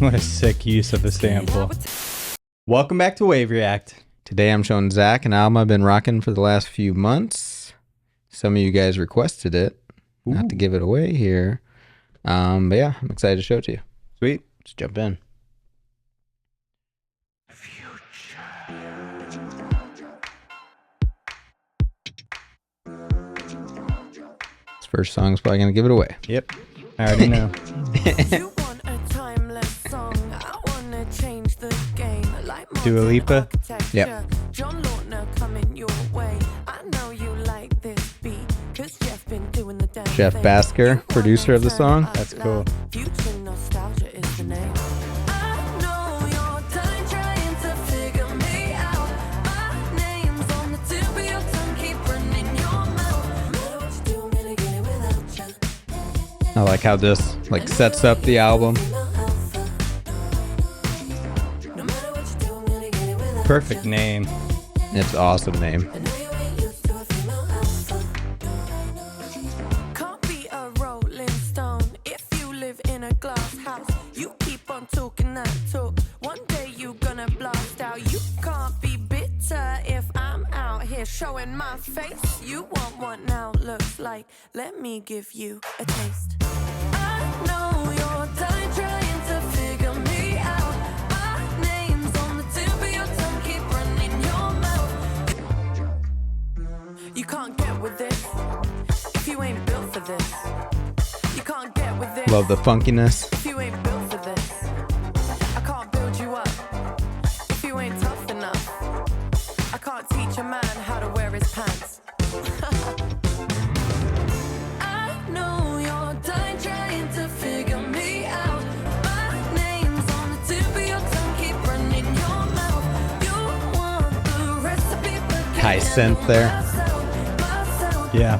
What a sick use of the sample. Welcome back to Wave React. Today I'm showing Zach an album I've been rocking for the last few months. Some of you guys requested it. Ooh. Not to give it away here. But yeah, I'm excited to show it to you. Sweet. Let's jump in. This first song is probably going to give it away. Yep. I already know. You want a timeless song. I wanna change the game. Like Dua Lipa? Yep. John Lautner coming your way. I know you like this beat, 'cause Jeff been doing the damn Jeff thing. Basker, You producer of the wanna song. turn That's up cool. loud. Future nostalgia is the name. I know you're done trying to figure me out. My name's on the tip of your tongue, keep running your mouth. No matter what you do, I'm gonna get it without you. I like how this like sets up the album. Perfect name. It's an awesome name. Can't be a rolling stone if you live in a glass house. You keep on talking that talk. One day you gonna blast out. You can't be bitter if I'm out here showing my face. You want what now looks like. Let me give you a taste. I know you're done trying to figure me out. My name's on the tip of your tongue, keep running your mouth. You can't get with this if you ain't built for this. You can't get with this Love the funkiness. if you ain't built for this. I can't build you up if you ain't tough enough. I can't teach a man how to wear his pants. I know you're done trying to figure me out. My name's on the tip of your tongue, keep running your mouth. You want the recipe, but High synth there. Yeah.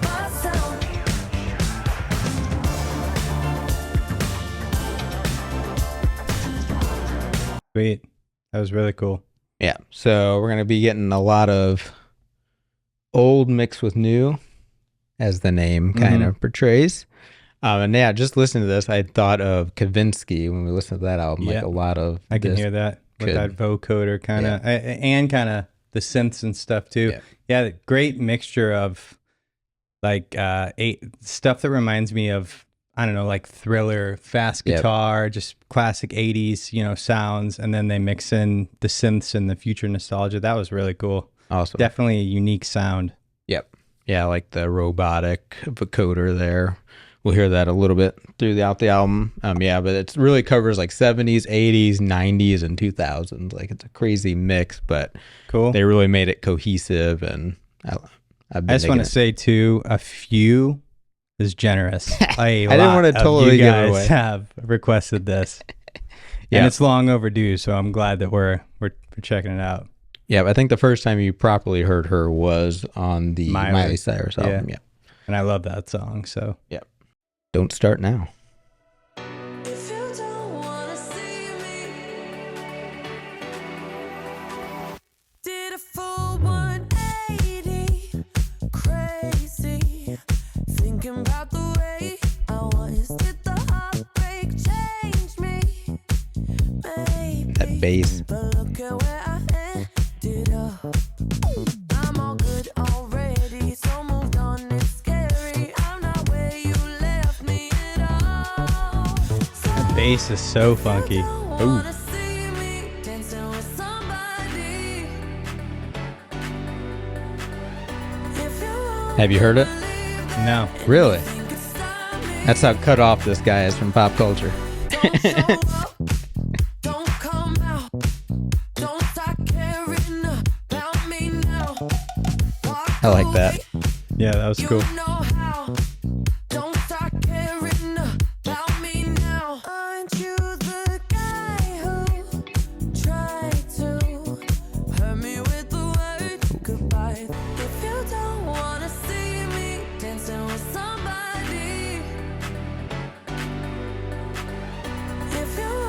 Sweet. That was really cool. Yeah. So we're going to be getting a lot of old mixed with new, as the name kind of portrays. And yeah, just listening to this, I thought of Kavinsky when we listened to that album. Yeah. Like a lot of I can this hear that with could- that vocoder kind of, and kind of the synths and stuff too. Yeah, great mixture of like stuff that reminds me of, I don't know, like Thriller, fast guitar, just classic 80s, sounds, and then they mix in the synths and the future nostalgia. That was really cool. Awesome. Definitely a unique sound. Yep. Yeah, like the robotic vocoder there. We'll hear that a little bit throughout the album. Yeah, but it really covers like 70s, 80s, 90s, and 2000s. Like it's a crazy mix, but Cool. they really made it cohesive. And I've been I just want to say too, a few is generous. I didn't want to totally give it away. Have requested this, Yeah. and it's long overdue. So I'm glad that we're checking it out. Yeah, I think the first time you properly heard her was on the Miley Cyrus album. Yeah. And I love that song. So Don't Start Now. If you don't wanna see me, did a full 180, crazy, thinking about the way I was. Did the heartbreak change me? Maybe. That bass. But look at where I ended up. I'm all good already, so moved on. It's scary. I'm not where you left me at all. the bass is so funky. Ooh. Have you heard it? No. Really? That's how cut off this guy is from pop culture. I like that. Yeah, that was cool.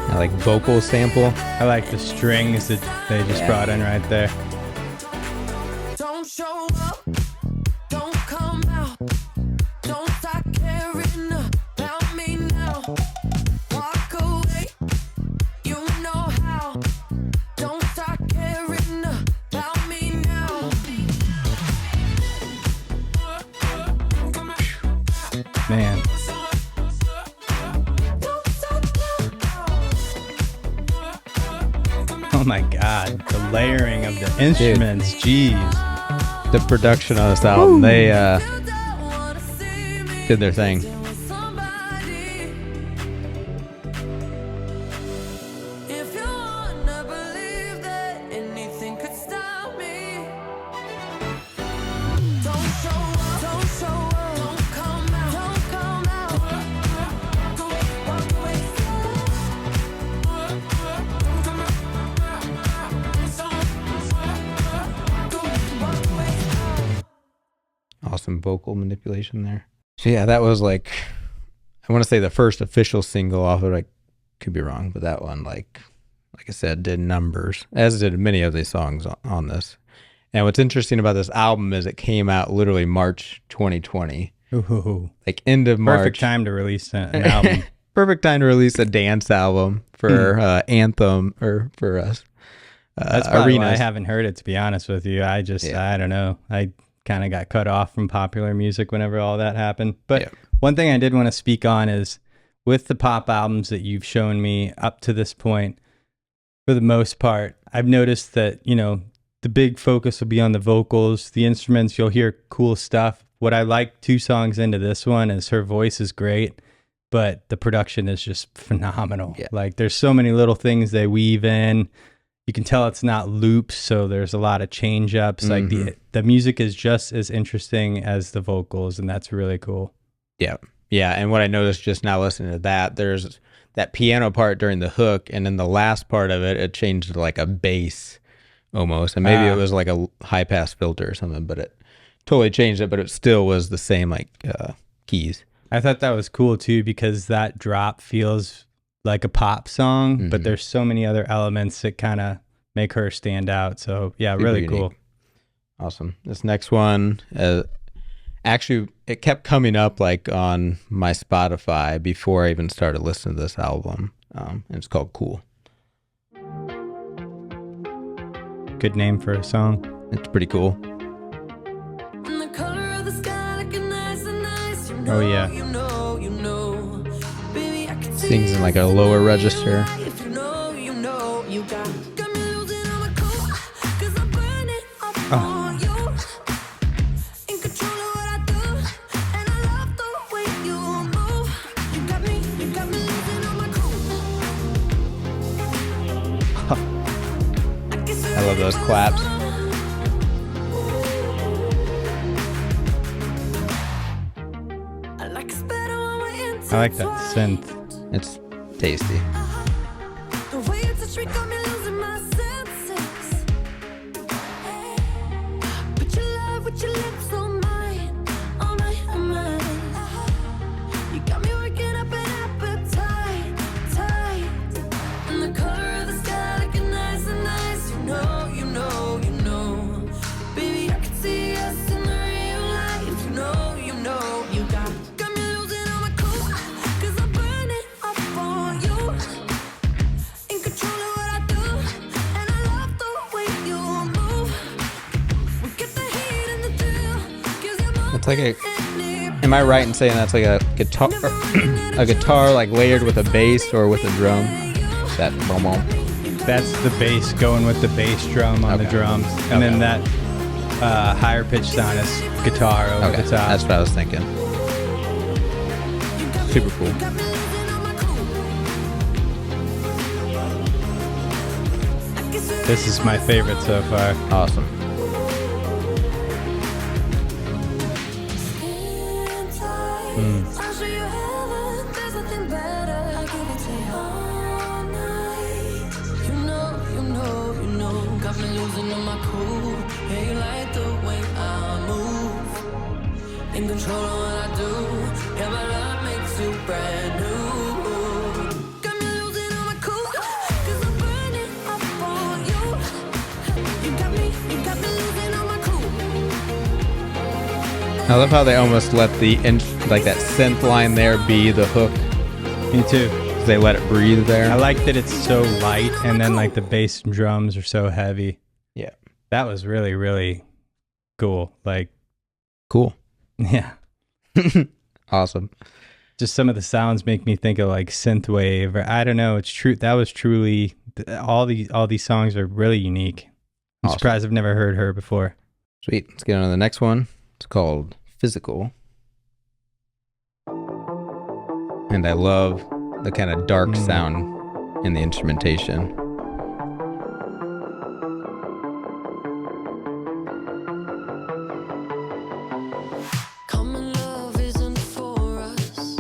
I like vocal sample. I like the strings that they just brought in right there. Don't show up, don't come out, don't start caring about me now. Walk away, the layering of the instruments, jeez. The production on this album, they did their thing. Awesome vocal manipulation there. So yeah, that was like, I want to say the first official single off of it. I could be wrong, but that one, like I said, did numbers, as did many of the songs on this. And what's interesting about this album is it came out literally March 2020. Ooh. Like end of March. Perfect time to release an album. Perfect time to release a dance album for Anthem, or for us. That's probably why I haven't heard it, to be honest with you. I don't know. I kind of got cut off from popular music whenever all that happened. But one thing I did want to speak on is with the pop albums that you've shown me up to this point, for the most part, I've noticed that, you know, the big focus will be on the vocals, the instruments. You'll hear cool stuff. What I like 2 songs into this one is her voice is great, but the production is just phenomenal. Yeah. Like there's so many little things they weave in. You can tell it's not loops, so there's a lot of change ups. Like the music is just as interesting as the vocals, and that's really cool. Yeah. Yeah. And what I noticed just now listening to that, there's that piano part during the hook, and then the last part of it, it changed to like a bass almost. And maybe it was like a high pass filter or something, but it totally changed it, but it still was the same like keys. I thought that was cool too, because that drop feels like a pop song, but there's so many other elements that kind of make her stand out. So yeah, super really unique. Cool. Awesome. This next one, actually it kept coming up like on my Spotify before I even started listening to this album. And it's called Cool. Good name for a song. It's pretty cool. Oh yeah. Sings in like a lower register. I love those claps. I like that synth. It's tasty. It's like a, am I right in saying that's like a guitar like layered with a bass or with a drum? That boom boom. That's the bass going with the bass drum on the drums, and then that higher pitched sound is guitar over the top. That's what I was thinking. Super cool. This is my favorite so far. Awesome. I love how they almost let the like that synth line there be the hook. Me too. They let it breathe there. I like that it's so light, and then like the bass and drums are so heavy. Yeah, that was really, really cool. Like, cool. Yeah. Awesome. Just some of the sounds make me think of like synthwave, or I don't know. It's true. That was truly all these songs are really unique. I'm Awesome. surprised I've never heard her before. Sweet. Let's get on to the next one. It's called Physical. And I love the kind of dark sound in the instrumentation. Common love isn't for us.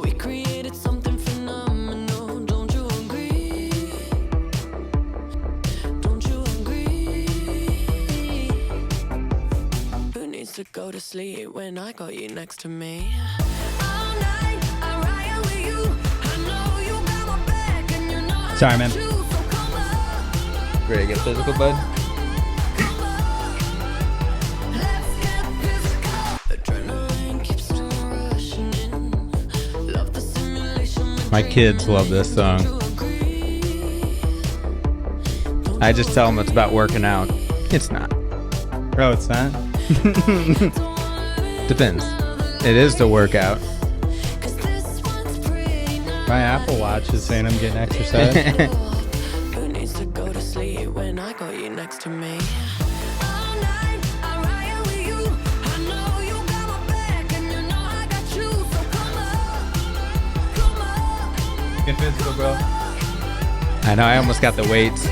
We created something phenomenal. Don't you agree? Don't you agree? Who needs to go to sleep when I got you next to me? All night I ride with you. I know you got my back and you know I Sorry, man. got you. So come on, Ready to get physical, bud? come on. Let's get physical. Adrenaline keeps on rushing in. Love the simulation. My kids love this song. I just tell them it's about working out. It's not. Bro, it's not. Depends. It is to work out. My Apple Watch is saying I'm getting exercise. Who needs to go to sleep when I got you next to me? All night I ride with you. I know you got my back and you know I got you. So come on. Get physical, bro. I know, I almost got the weights.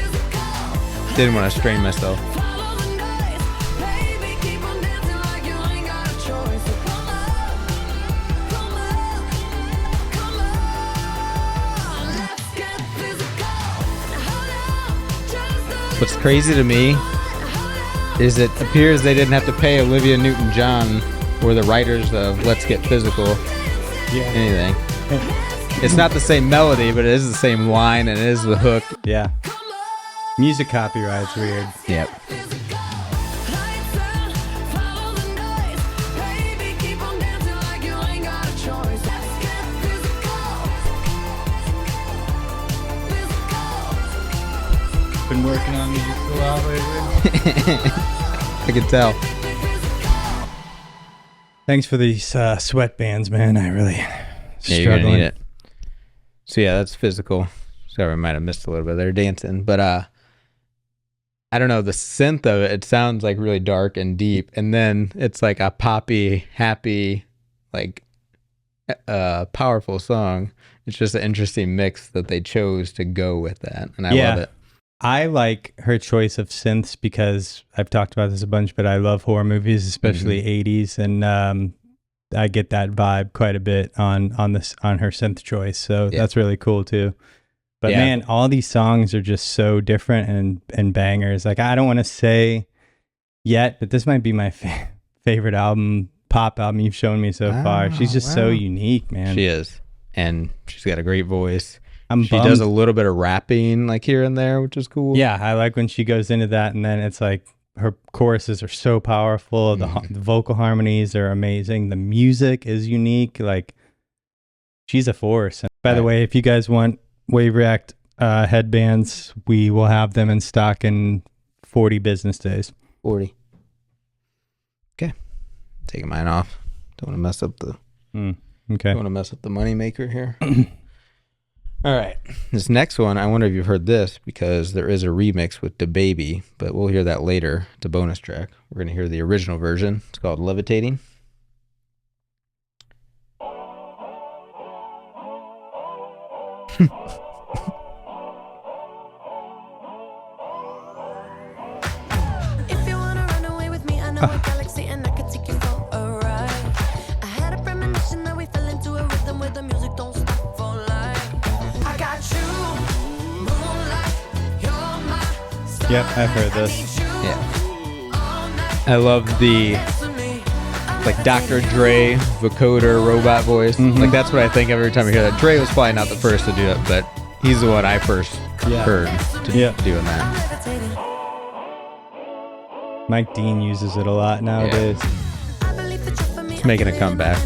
Didn't want to strain myself. Follow the noise, baby, keep on dancing like you ain't got a choice. So come on, let's get physical. Hold on, just What's crazy to me is it appears they didn't have to pay Olivia Newton-John or the writers of Let's Get Physical anything. It's not the same melody, but it is the same line and it is the hook. Yeah. Music copyright's weird. Yep. Been working on music for a while lately. I can tell. Thanks for these sweatbands, man. I really Yeah, you're gonna struggling. need it. So yeah, that's Physical. Sorry, I might have missed a little bit there dancing, but I don't know, the synth of it sounds like really dark and deep, and then it's like a poppy, happy, like powerful song. It's just an interesting mix that they chose to go with that, and I love it. I like her choice of synths because I've talked about this a bunch, but I love horror movies, especially 80s, and I get that vibe quite a bit on her synth choice. So that's really cool too. But man, all these songs are just so different and bangers. Like, I don't want to say yet, but this might be my favorite pop album you've shown me so far. She's just so unique, man. She is, and she's got a great voice. She does a little bit of rapping like here and there, which is cool. Yeah, I like when she goes into that, and then it's like her choruses are so powerful. The vocal harmonies are amazing. The music is unique. Like, she's a force. And by the way, if you guys want Wave React headbands, we will have them in stock in 40 business days. 40. Okay, taking mine off. Don't want to mess up the. Okay. Don't want to mess up the money maker here. All right, this next one, I wonder if you've heard this because there is a remix with DaBaby, but we'll hear that later. It's a bonus track. We're going to hear the original version. It's called Levitating. If you wanna run away with me, I know a galaxy and I could take you for a ride. I had a premonition that we fell into a rhythm where the music don't stop for life. I got you, moonlight, you're my star. Yep, I've heard this. Yeah. I love the like Dr. Dre vocoder robot voice. Like, that's what I think every time I hear that. Dre was probably not the first to do it, but he's the one I first heard doing that. Mike Dean uses it a lot nowadays. It's making a comeback.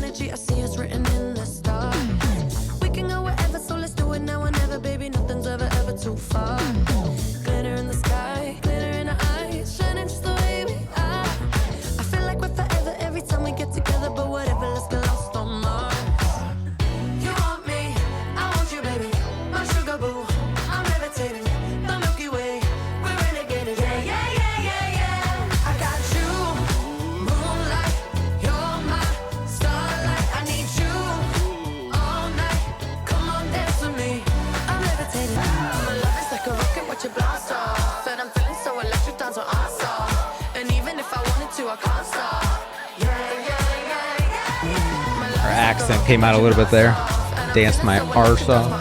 You want me, I want you, baby. My sugar boo, I'm levitating. accent came out a little bit there. Danced my arse off.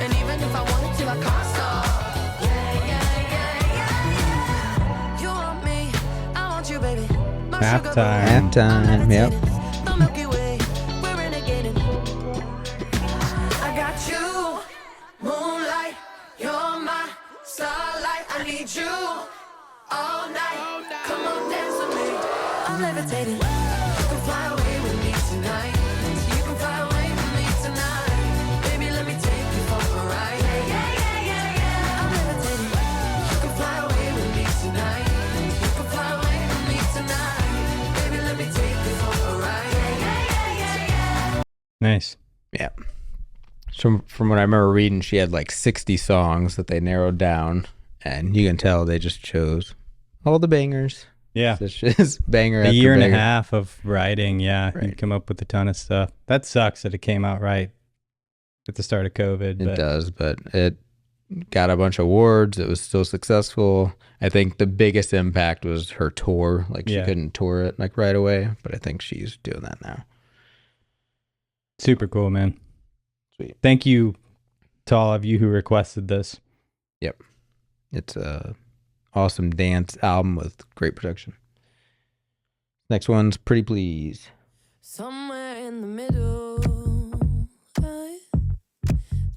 And even if I wanted to, I can't stop. You want me, I want you, baby. My sugar Halftime. Halftime. Yep. the Milky Way, we're renegading. I got you, moonlight, you're my starlight. I need you all night. Come on, dance with me. I'm levitating. You can fly away with me tonight. You can fly away with me tonight. Baby, let me take you for a ride. I'm levitating. You can fly away with me tonight. You can fly away with me tonight. Baby, let me take you for a ride. Nice. Yeah. So from what I remember reading, she had like 60 songs that they narrowed down, and you can tell they just chose all the bangers. Yeah. It's just banger after A year and banger. a half of writing. Yeah. Right. You come up with a ton of stuff. That sucks that it came out right at the start of COVID. It does, but it got a bunch of awards. It was still successful. I think the biggest impact was her tour. Like, she Yeah. couldn't tour it like right away, but I think she's doing that now. Super cool, man. Sweet. Thank you to all of you who requested this. Yep. It's a awesome dance album with great production. Next one's Pretty Please. Somewhere in the middle, I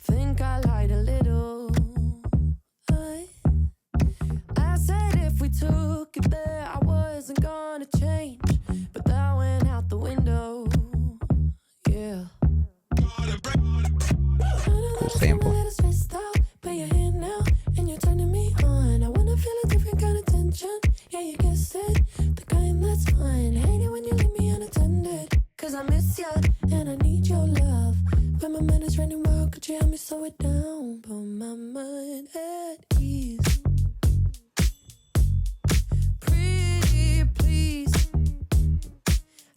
think I lied a little. I said if we took it there, I wasn't gonna change, but that went out the window. Yeah. Cool sample. But you're here now, and you're turning me on. I wanna feel a different kind of tension. Yeah, you guessed it, the kind that's fine. Hate it when you leave me unattended, 'cause I miss ya, and I need your love. When my mind is running wild, could you help me slow it down? Put my mind at ease. Pretty please,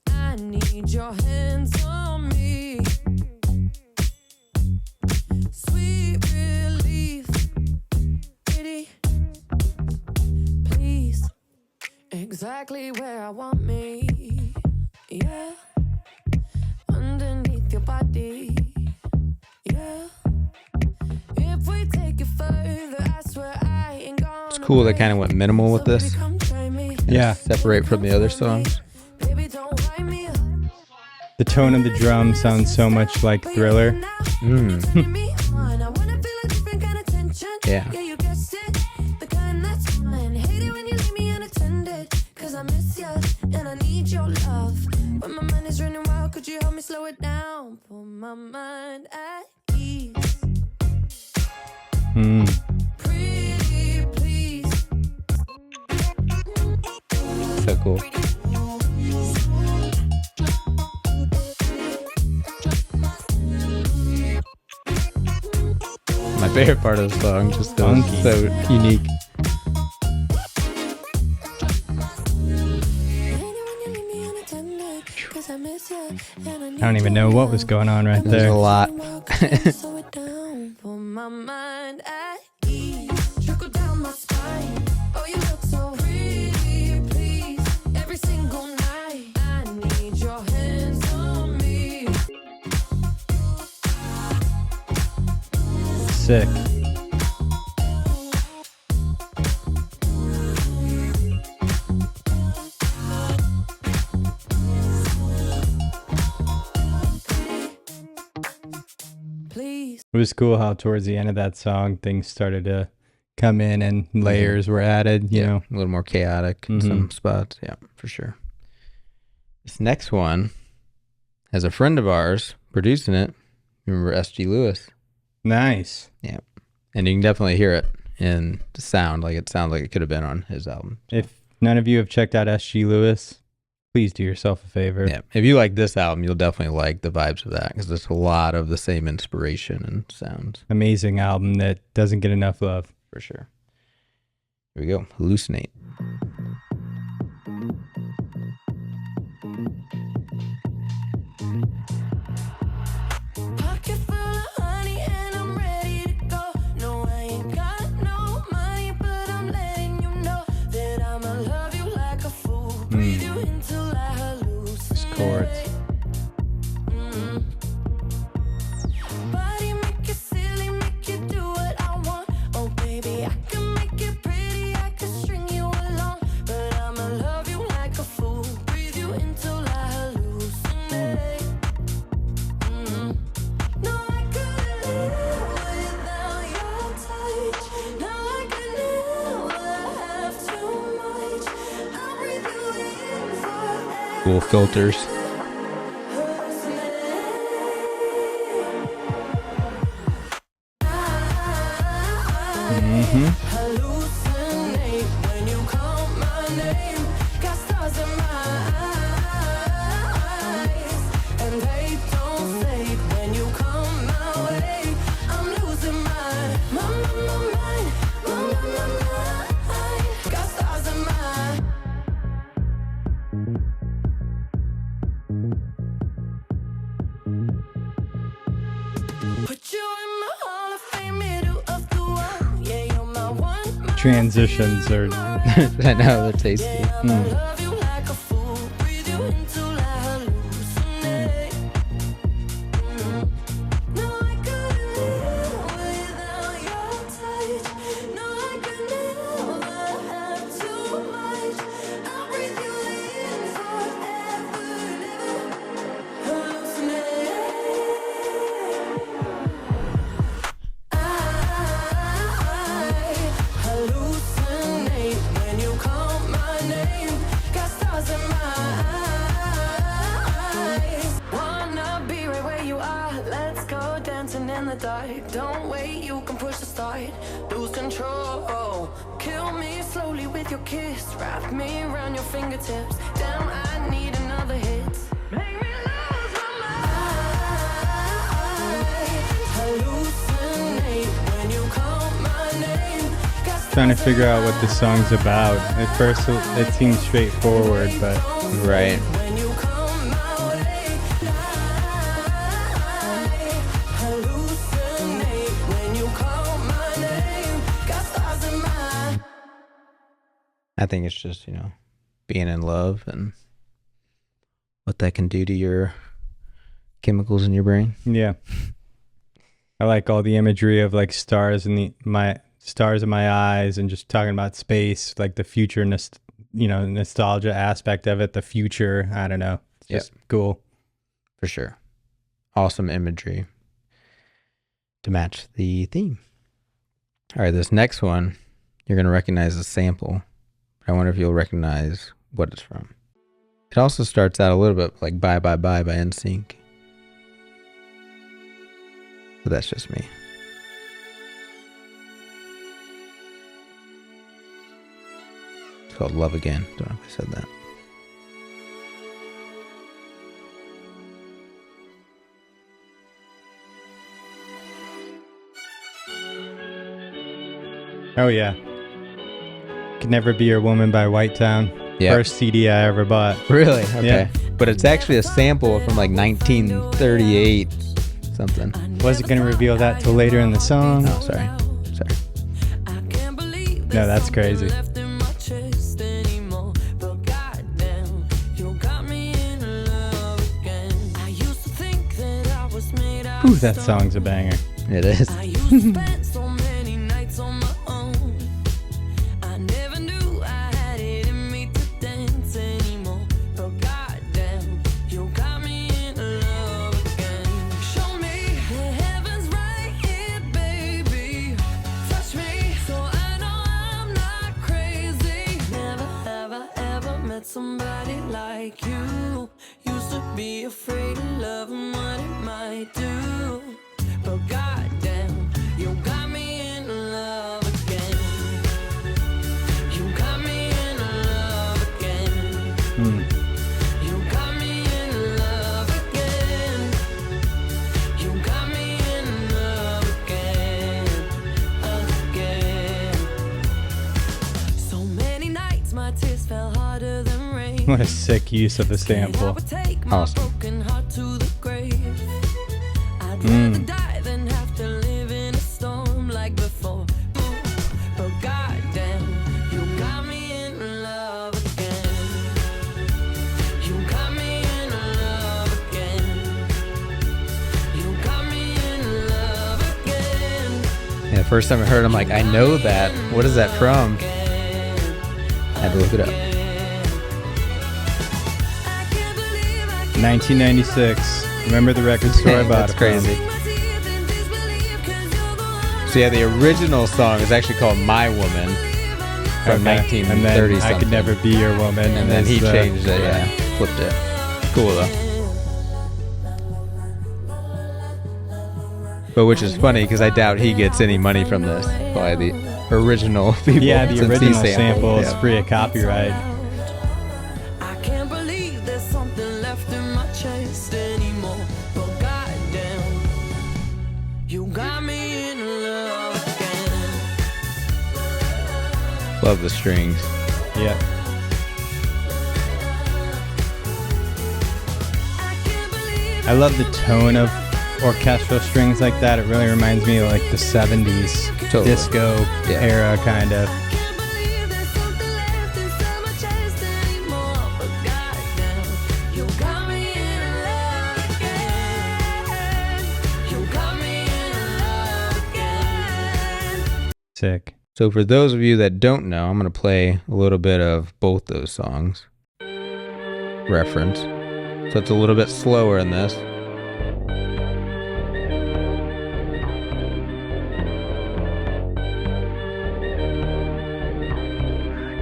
I need your hands on me. Sweet relief, pretty please, exactly where I want me. Yeah, underneath your body. Yeah, if we take it further, I swear I ain't gonna. It's cool they kind of went minimal with this. Yeah. Separate from the other songs. Baby, don't wind me up. The tone of the drum sounds so much like Thriller. Yeah. You guessed it, the kind that's fine. Hate it when you leave me unattended, 'cause I miss ya, and I need your love. When my mind is running wild, could you help me slow it down? Put my mind at ease. Pretty please. So cool. My favorite part of the song, just Funky. so unique. I don't even know what was going on right There's there. a lot. Sick. It was cool how towards the end of that song, things started to come in and layers were added, you know. A little more chaotic in some spots. Yeah, for sure. This next one has a friend of ours producing it. Remember S.G. Lewis? Nice. Yeah. And you can definitely hear it in the sound. Like, it sounds like it could have been on his album. If none of you have checked out S.G. Lewis, please do yourself a favor. Yeah. If you like this album, you'll definitely like the vibes of that, because there's a lot of the same inspiration and sounds. Amazing album that doesn't get enough love. For sure. Here we go. Hallucinate. Pocket full of honey and I'm ready to go. No, I ain't got no money, but I'm letting you know that I'ma love you like a fool. Breathe you until I hallucinate. Chords. Cool filters. Hallucinate when you call my name. Got stars in my eyes, and they don't fade when you come my way. I'm losing my mind. Got stars in my. Put you in my Hall of Fame, middle of the wall. Yeah, you're my one. Transitions are I know, they're tasty. I'ma love you like a fool, breathe you into like hallucinate. No, I couldn't live without your touch. No, I could never have too much. I'll breathe you in forever, never hallucinate. I hallucinate when you call my name. Got stars in my eyes. Wanna be right where you are. Let's go dancing in the dark. Don't wait, you can push the start. Lose control. Kill me slowly with your kiss. Wrap me around your fingertips. Damn, I need another hit. Make me lose my mind. Hallucinate when you call my name. Got trying to figure out what the song's about. At first, it seems straightforward, but Right. when you come my way. Hallucinate when you call my name. Got stars in my. I think it's just, being in love and what that can do to your chemicals in your brain. yeah. I like all the imagery of like stars in my eyes and just talking about space, like the future, nostalgia aspect of it, the future. I don't know. It's just cool. For sure. Awesome imagery to match the theme. All right, this next one, you're going to recognize the sample. I wonder if you'll recognize what it's from. It also starts out a little bit like Bye Bye Bye by NSYNC. But that's just me. It's called Love Again. Don't know if I said that. Oh yeah. Could Never Be Your Woman by Whitetown. Yep. First CD I ever bought. Really? Okay. Yeah. But it's actually a sample from like 1938 something. Wasn't gonna reveal that till later in the song. Oh, sorry. I can't believe No, that's crazy. left in my chest anymore. But goddamn, you got me in love again. I used to think that I was made out Ooh, of that stone. song's a banger. It is. I used to spend so many nights on my own. I never knew I had it in me to dance anymore. But goddamn, you got me in love again. Show me the heavens right here, baby. Touch me so I know I'm not crazy. Never have I ever met somebody like you. Used to be afraid of love and what it might do. But goddamn, you got me in love again. You got me in love again. You got me in love again. You got me in love again. So many nights my tears fell harder than rain. What a sick use of the I sample. would take my Awesome. broken heart to the grave. I'd rather die than have to live in a storm like before. But goddamn, you got me in love again. You got me in love again. You got me in love again. Yeah, the first time I heard it, I'm like, I know that. What is that from? I had to look it up. I can't believe I can't 1996. Remember the record store I bought That's it from. crazy. my teeth and disbelief 'cause you're the one. So yeah, the original song is actually called My Woman. from 1930 and then something. I Could Never Be Your Woman. And then he changed it, flipped it. Cool though. But which is funny because I doubt he gets any money from this by the original people. Yeah, the original sample is yeah. free of copyright. I can't believe there's something left in my chest anymore. But goddamn, you got me in love again. Love the strings. Yeah. I love the tone of orchestral strings like that. It really reminds me of like the 70s disco era kind of. Can't believe there's something left inside my chest anymore. But goddamn, you got me in love again. You got me in love again. Sick. So for those of you that don't know, I'm going to play a little bit of both those songs. Reference. So it's a little bit slower in this.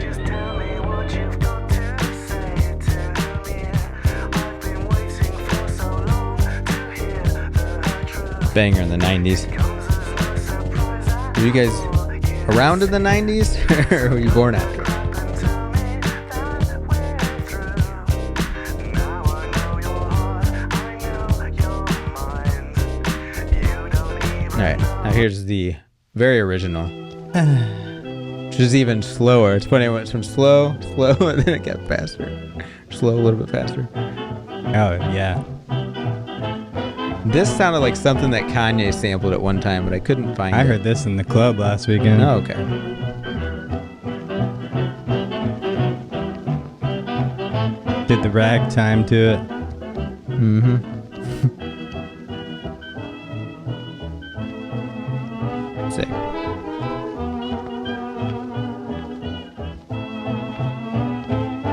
Just tell me what you've got to say to me. I've been waiting for so long to hear the truth. Banger in the 90s. Were you guys around in the 90s? Or were you born after? Alright, now here's the very original. Which is even slower. It's funny, it went from slow, and then it got faster. Slow, a little bit faster. Oh, yeah. This sounded like something that Kanye sampled at one time, but I couldn't find it. I heard this in the club last weekend. Oh, okay. Did the ragtime to it. Mm-hmm. Sick.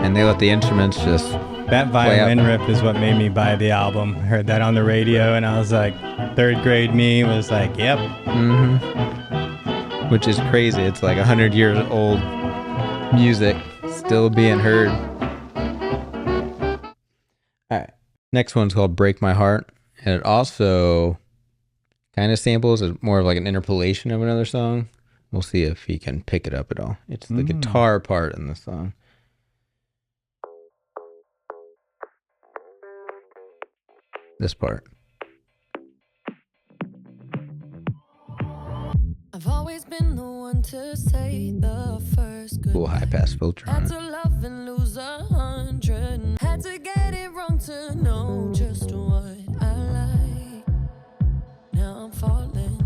And they let the instruments just... That violin riff is what made me buy the album. I heard that on the radio and I was like, third grade me was like, yep. Mm-hmm. Which is crazy. It's like 100 years old music still being heard. All right. Next one's called Break My Heart. And it also kind of samples as more of like an interpolation of another song. We'll see if he can pick it up at all. It's the guitar part in the song. This part. I've always been the one to say the first good. Cool high pass filter on Had it. to love and lose 100. Had to get it wrong to know just what I like. Now I'm falling.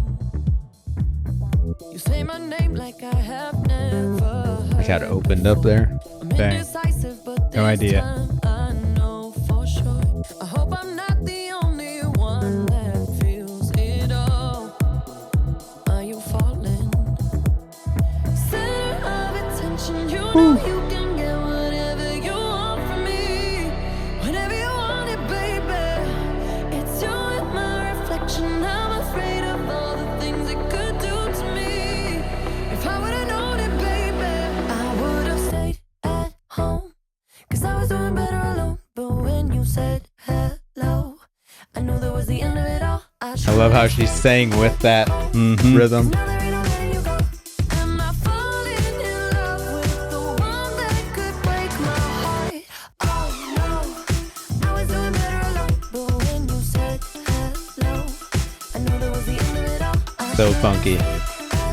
You say my name like I have never heard. Like how it opened up there. I'm Dang. indecisive, but No this idea. time I know for sure. I hope I'm not the only one that feels it all. Are you falling? Center of attention, you know you can get whatever you want from me. Whenever you want it, baby. It's you and my reflection. I'm afraid of all the things it could do to me. If I would've known it, baby, I would've stayed at home. 'Cause I was doing better alone. But when you said hello, I knew that was the end of it all. I love how she sang with that rhythm. Now there ain't nowhere you go. Am I falling in love with the one that could break my heart? Oh no, I was doing better alone. But when you said hello, I knew that was the end of it all. So funky.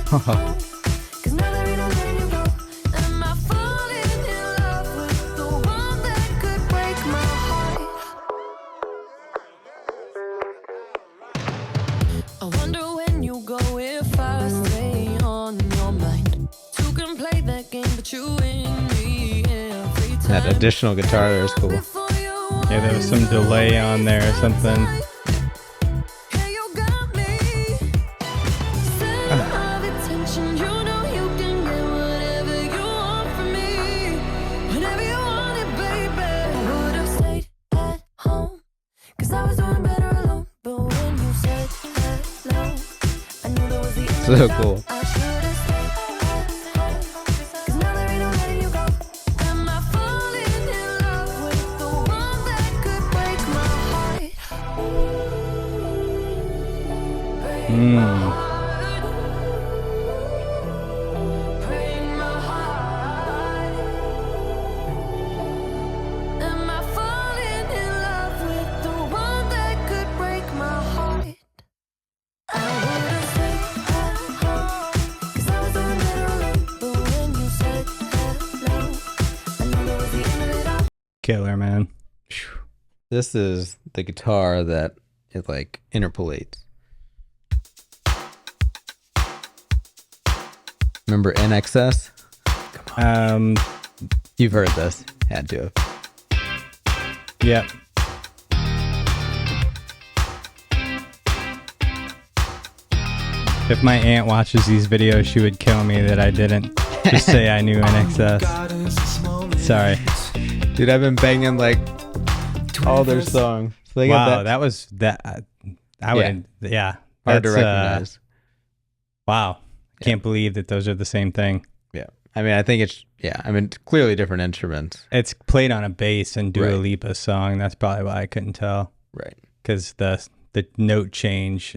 'Cause now there ain't nowhere you go. Am I falling in love with the one that could break my heart? I wonder when you go if I stay on your mind. Two can play that game, but you win me every time. That additional guitar there is cool. Before you Yeah, there was some delay on there or something. Yeah, you got me. Center of attention, you know you can get whatever you want from me. Whenever you want it, baby. I would've stayed at home, 'cause I was doing better alone. But when you said hello, I knew that was the end So of it all. cool. I should've stayed at home, 'cause now there Killer, man. This is the guitar that it like interpolates. Remember NXS? You've heard this. Had to have. Yep. If my aunt watches these videos, she would kill me that I didn't just say I knew NXS. Sorry. Dude, I've been banging like all their songs. So they got that was that. I would, yeah. Hard to recognize. Wow. Can't believe that those are the same thing. Yeah. I mean, I think it's, clearly different instruments. It's played on a bass in Dua Lipa's song. That's probably why I couldn't tell. Right. Because the note change,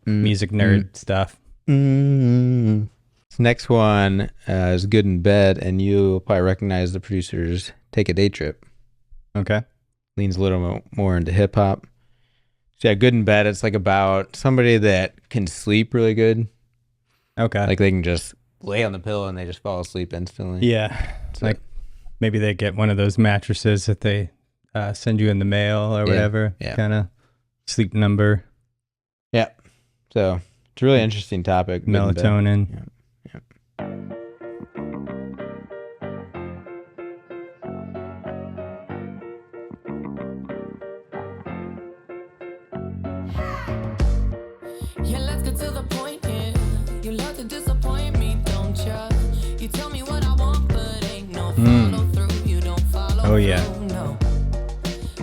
music nerd stuff. This next one is Good in Bed, and you'll probably recognize the producers Take a Day Trip. Okay. Leans a little more into hip hop. So yeah, Good in Bed, it's like about somebody that can sleep really good. Okay. Like they can just lay on the pillow and they just fall asleep instantly. Yeah. So like maybe they get one of those mattresses that they send you in the mail or whatever. Yeah. Kind of sleep number. Yeah. So it's a really interesting topic. Melatonin. Yeah. Yeah, let's get to the point here. You love to disappoint me, don't ya? You tell me what I want, but ain't no follow through. You don't follow Oh, yeah. through, no.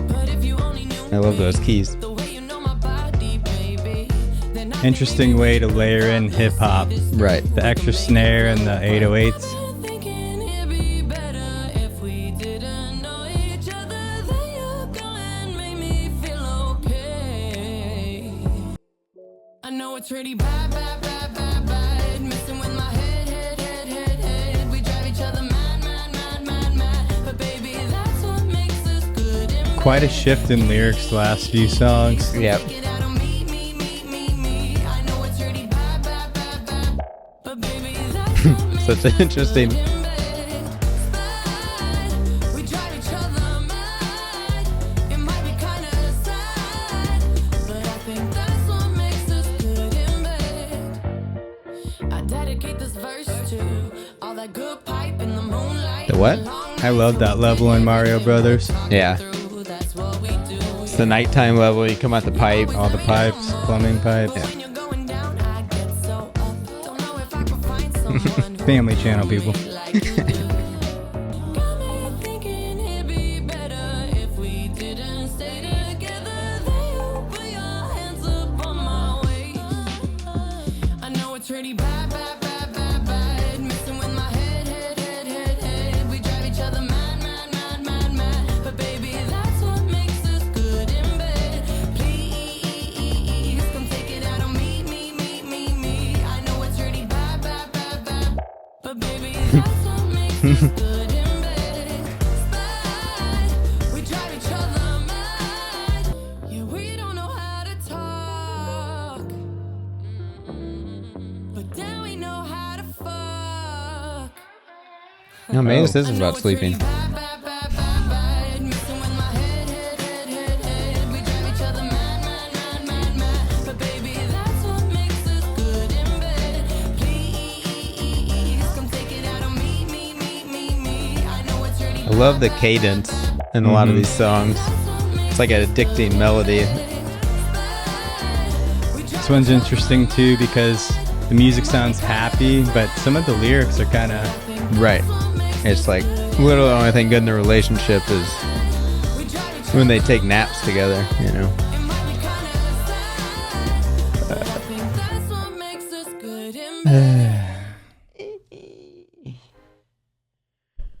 But if you only knew I love those keys. the way you know my body, baby, then I Interesting way to layer in hip hop. Right. The extra snare and the 808s. thinking it'd be better if we didn't know each other. Then you go and make me feel okay. I know it's really bad, bad, bad, bad, bad. Messing with my head. We drive each other mad, mad, mad, mad, mad. But baby, that's what makes us good and Quite a shift in lyrics the last few songs. Yep. get out of me. I know it's really bad, bad, bad, bad. But baby, that's what makes Such an interesting. we drive each other mad. It might be kinda sad, but I think that's what makes us good in bed. I dedicate this verse to all that good pipe in the moonlight. The what? I love that level in Mario Brothers. Yeah. That's what we do. It's the nighttime level. You come out the pipe. All the pipes, plumbing pipes. When you're going down, I get so up. Don't know if I can find someone who Family channel, people. like you do. Got me thinking it'd be better if we didn't stay together. Then you put your hands up on my waist. I know it's really bad, bad, bad, bad, bad. Messing with my head. We drive each other mad, mad, mad, mad, mad. But baby, that's what makes us good in bed. Please come take it out on me. I know it's really bad, bad, bad, bad. But baby, that's what makes us good in bed. Bad. We drive each other mad. Yeah, we don't know how to talk, but then we know how to fuck. No, maybe this I isn't know about it's really sleeping. bad, bad, bad, bad, bad. Messing with my head. We drive each other mad, mad, mad, mad, mad. But baby, that's what makes us good in bed. Please come take it out on me. I know it's really I love the cadence in a lot of these songs. It's like an addicting melody. This one's interesting too because the music sounds happy, but some of the lyrics are kind of Right. It's like literally the only thing good in the relationship is when they take naps together, you know. that's what makes us good in bed.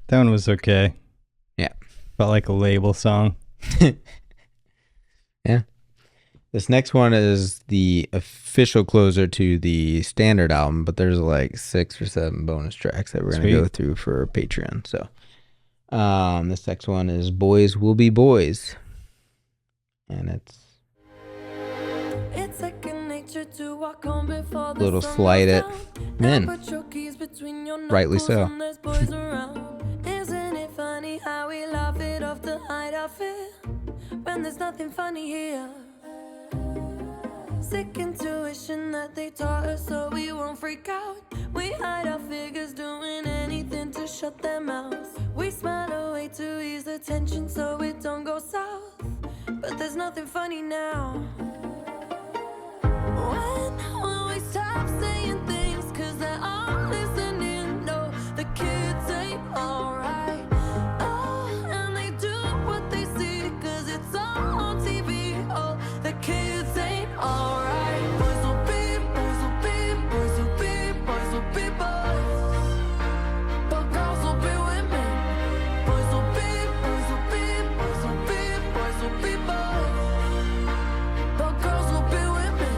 that one was okay. Yeah. Felt like a label song. Yeah. This next one is the official closer to the standard album, but there's like 6 or 7 bonus tracks that we're going to go through for Patreon. So this next one is Boys Will Be Boys. And it's It's second nature to walk home before the little sun slide goes it down. in. Put your keys between your Rightly knuckles so. and there's boys around. Isn't it funny how laugh it when there's nothing funny here. Sick intuition that they taught us so we won't freak out. We hide our figures doing anything to shut their mouths. We smile away to ease the tension so it don't go south. But there's nothing funny now. When will we stop saying things cause they're all listening? No, the kids ain't alright. Oh, and they do what they see cause it's all on TV. Oh, the kids ain't alright. Boys will be, boys will be, boys will be, boys will be boys. But girls will be women. Boys will be, boys will be, boys will be, boys will be boys. But girls will be women.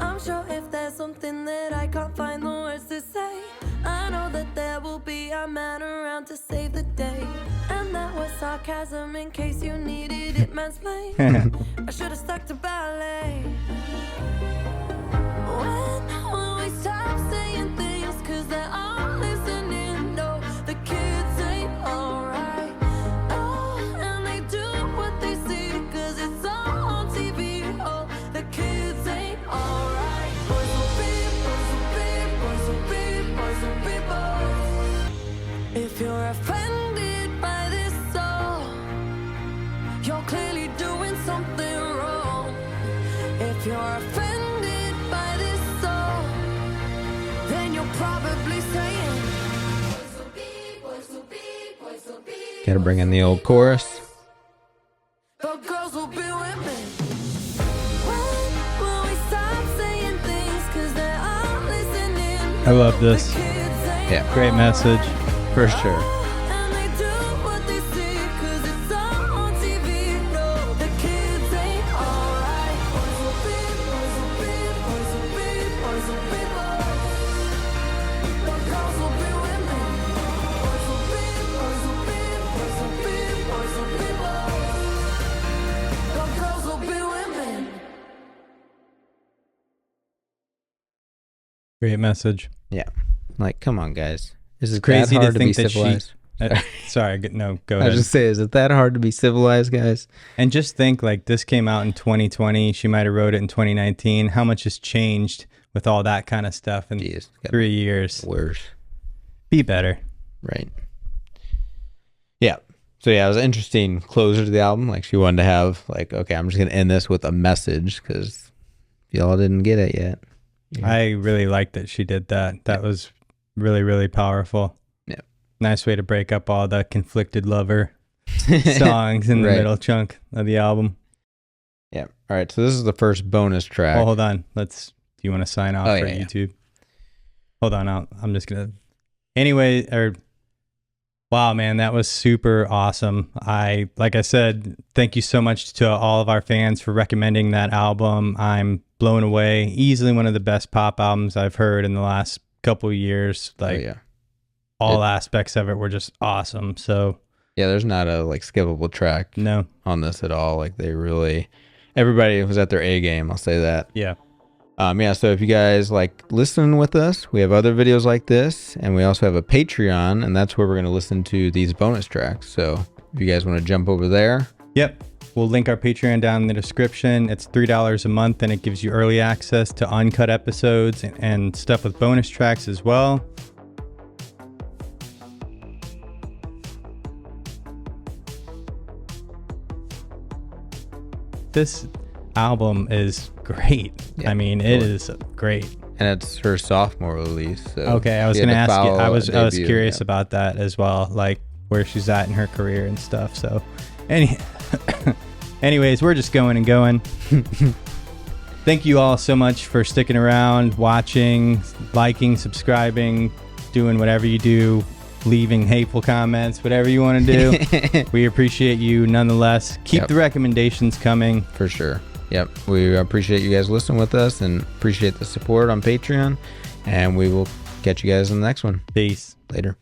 I'm sure if there's something that I can't find the words to say, I know that there will be a man around to save the day. And that was sarcasm in case you needed it mansplained. I should have stuck to ballet. When will we stop saying things cause they're all listening? No, the kids ain't alright. Oh, and they do what they see cause it's all on TV. Oh, the kids ain't alright. Boys will be, boys will be, boys will be, boys will be boys. If you're offended by this song, you're clearly doing something wrong. If you're offended by this song, then you're probably saying, boys will be, boys will be, boys will be. Gotta bring in the old chorus. But girls will be women. When will we stop saying things cause they're all listening? I love this. The kids ain't Yeah, Great message. for sure. and they do what they see cause it's all on TV. No, the kids ain't alright. Boys will be, boys will be, boys will be, boys will be boys. But girls will be women. Boys will be, boys will be, boys will be, boys will be boys. But girls will be women. Great message. Yeah. Like, come on, guys. Is it Crazy that to hard to be think that she. civilized? Sorry, no, go I ahead. was just saying, is it that hard to be civilized, guys? And just think, like, this came out in 2020. She might have wrote it in 2019. How much has changed with all that kind of stuff in Jeez, got 3 years? worse. Be better. Right. Yeah. So yeah, it was an interesting closer to the album. Like she wanted to have like, okay, I'm just gonna end this with a message because y'all didn't get it yet. Yeah. I really like that she did that. That was really, really powerful. Yeah. Nice way to break up all the conflicted lover songs in the Right. middle chunk of the album. Yeah. All right. So this is the first bonus track. Oh, hold on. Do you want to sign off for yeah. YouTube? Hold on. I'm just going to. Anyway, wow, man, that was super awesome. Like I said, thank you so much to all of our fans for recommending that album. I'm blown away. Easily one of the best pop albums I've heard in the last couple of years. Like all aspects of it were just awesome. So yeah, there's not a like skippable track no on this at all. Like everybody was at their A game. I'll say that. Yeah. Yeah, so if you guys like listening with us, we have other videos like this, and we also have a Patreon, and that's where we're going to listen to these bonus tracks. So if you guys want to jump over there. Yep. We'll link our Patreon down in the description. It's $3 a month, and it gives you early access to uncut episodes and stuff with bonus tracks as well. This album is great. Yeah, I mean, it is great. And it's her sophomore release. So Okay, I was she going to had ask you. follow I was debut, curious yeah. about that as well, like where she's at in her career and stuff. So, anyways, we're just going and going. Thank you all so much for sticking around, watching, liking, subscribing, doing whatever you do, leaving hateful comments, whatever you want to do. We appreciate you nonetheless. Keep the recommendations coming. For sure. Yep. We appreciate you guys listening with us and appreciate the support on Patreon. And we will catch you guys in the next one. Peace. Later.